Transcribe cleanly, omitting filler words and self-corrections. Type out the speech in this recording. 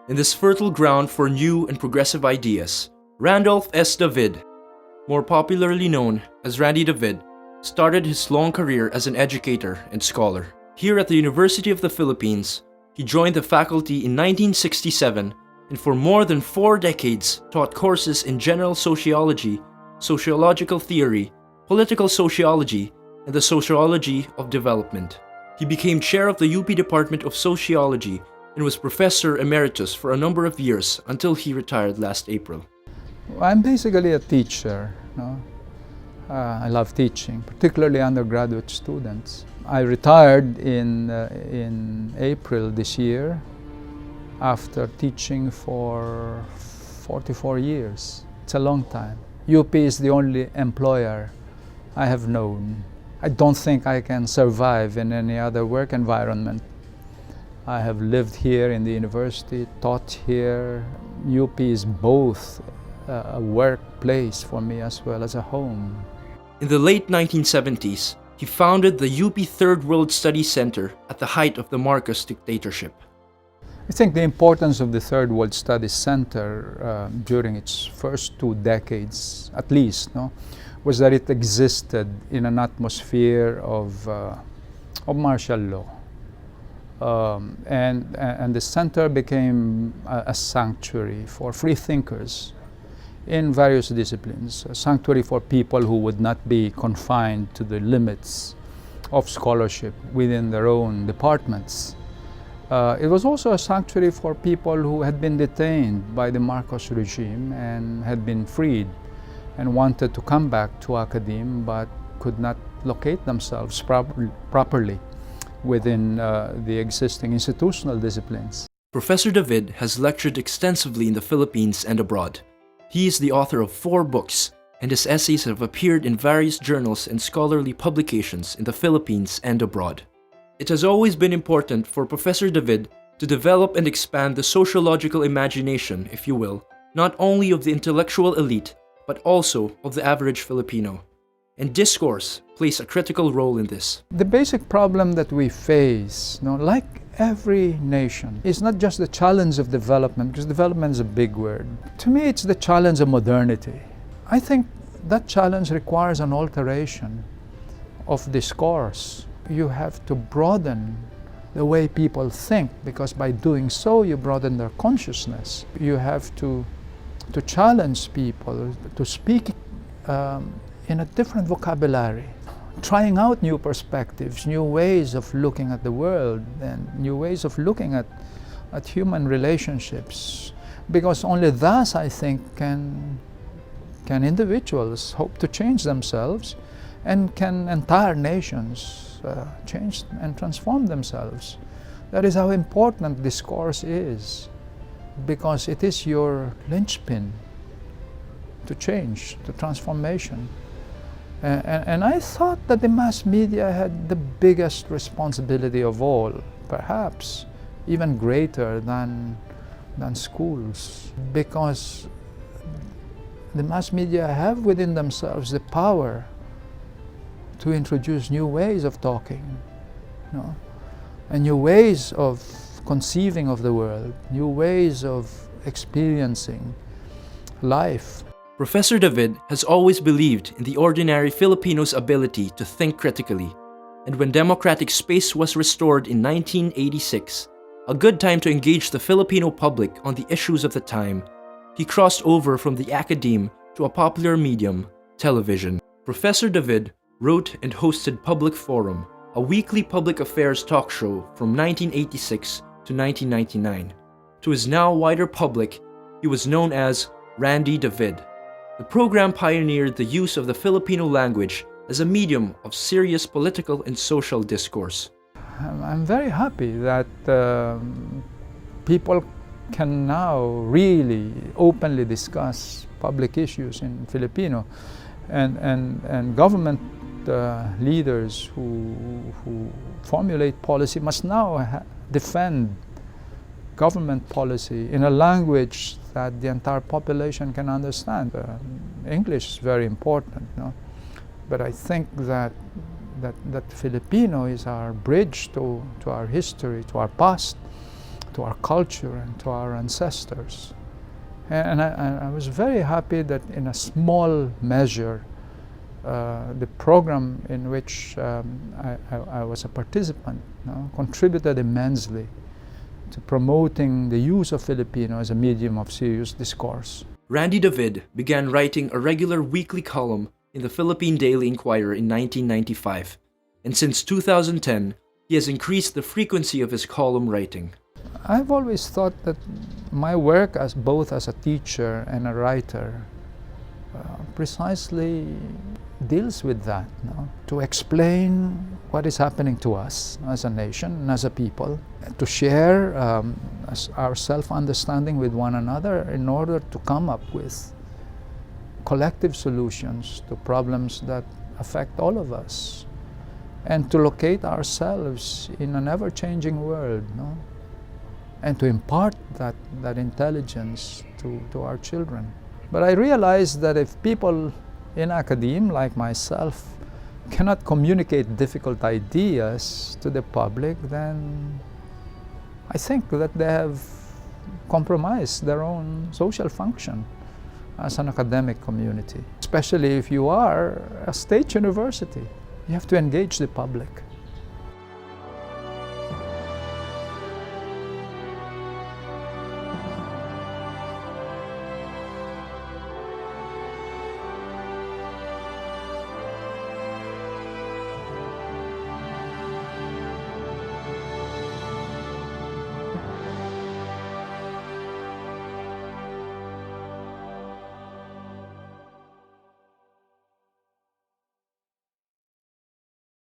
In this fertile ground for new and progressive ideas, Randolph S. David, more popularly known as Randy David, started his long career as an educator and scholar. Here at the University of the Philippines, he joined the faculty in 1967 and for more than 4 decades taught courses in general sociology, sociological theory, political sociology, and the sociology of development. He became chair of the UP Department of Sociology and was professor emeritus for a number of years until he retired last April. I'm basically a teacher. No? I love teaching, particularly undergraduate students. I retired in April this year after teaching for 44 years. It's a long time. UP is the only employer I have known. I don't think I can survive in any other work environment. I have lived here in the university, taught here. UP is both a workplace for me as well as a home. In the late 1970s, he founded the UP Third World Studies Center at the height of the Marcos dictatorship. I think the importance of the Third World Studies Center during its first 2 decades, at least, was that it existed in an atmosphere of martial law. And the center became a sanctuary for free thinkers in various disciplines, a sanctuary for people who would not be confined to the limits of scholarship within their own departments. It was also a sanctuary for people who had been detained by the Marcos regime and had been freed and wanted to come back to academe but could not locate themselves properly within the existing institutional disciplines. Professor David has lectured extensively in the Philippines and abroad. He is the author of 4 books, and his essays have appeared in various journals and scholarly publications in the Philippines and abroad. It has always been important for Professor David to develop and expand the sociological imagination, if you will, not only of the intellectual elite, but also of the average Filipino. And discourse plays a critical role in this. The basic problem that we face, like every nation, is not just the challenge of development, because development is a big word. To me, it's the challenge of modernity. I think that challenge requires an alteration of discourse. You have to broaden the way people think, because by doing so, you broaden their consciousness. You have to challenge people to speak in a different vocabulary, trying out new perspectives, new ways of looking at the world, and new ways of looking at human relationships. Because only thus, I think, can individuals hope to change themselves, and can entire nations change and transform themselves. That is how important discourse is, because it is your linchpin to change, to transformation. And I thought that the mass media had the biggest responsibility of all, perhaps even greater than schools, because the mass media have within themselves the power to introduce new ways of talking, and new ways of conceiving of the world, new ways of experiencing life. Professor David has always believed in the ordinary Filipino's ability to think critically, and when democratic space was restored in 1986, a good time to engage the Filipino public on the issues of the time, he crossed over from the academe to a popular medium, television. Professor David wrote and hosted Public Forum, a weekly public affairs talk show from 1986 to 1999. To his now wider public, he was known as Randy David. The program pioneered the use of the Filipino language as a medium of serious political and social discourse. I'm very happy that people can now really openly discuss public issues in Filipino, and government leaders who formulate policy must now defend government policy in a language that the entire population can understand. English is very important, but I think that Filipino is our bridge to our history, to our past, to our culture and to our ancestors. And I was very happy that in a small measure, the program in which I was a participant, contributed immensely to promoting the use of Filipino as a medium of serious discourse. Randy David began writing a regular weekly column in the Philippine Daily Inquirer in 1995, and since 2010, he has increased the frequency of his column writing. I've always thought that my work as both as a teacher and a writer precisely deals with that, to explain what is happening to us as a nation and as a people, to share our self-understanding with one another in order to come up with collective solutions to problems that affect all of us, and to locate ourselves in an ever-changing world, and to impart that intelligence to our children. But I realized that if people in academia, like myself, cannot communicate difficult ideas to the public, then I think that they have compromised their own social function as an academic community, especially if you are a state university. You have to engage the public.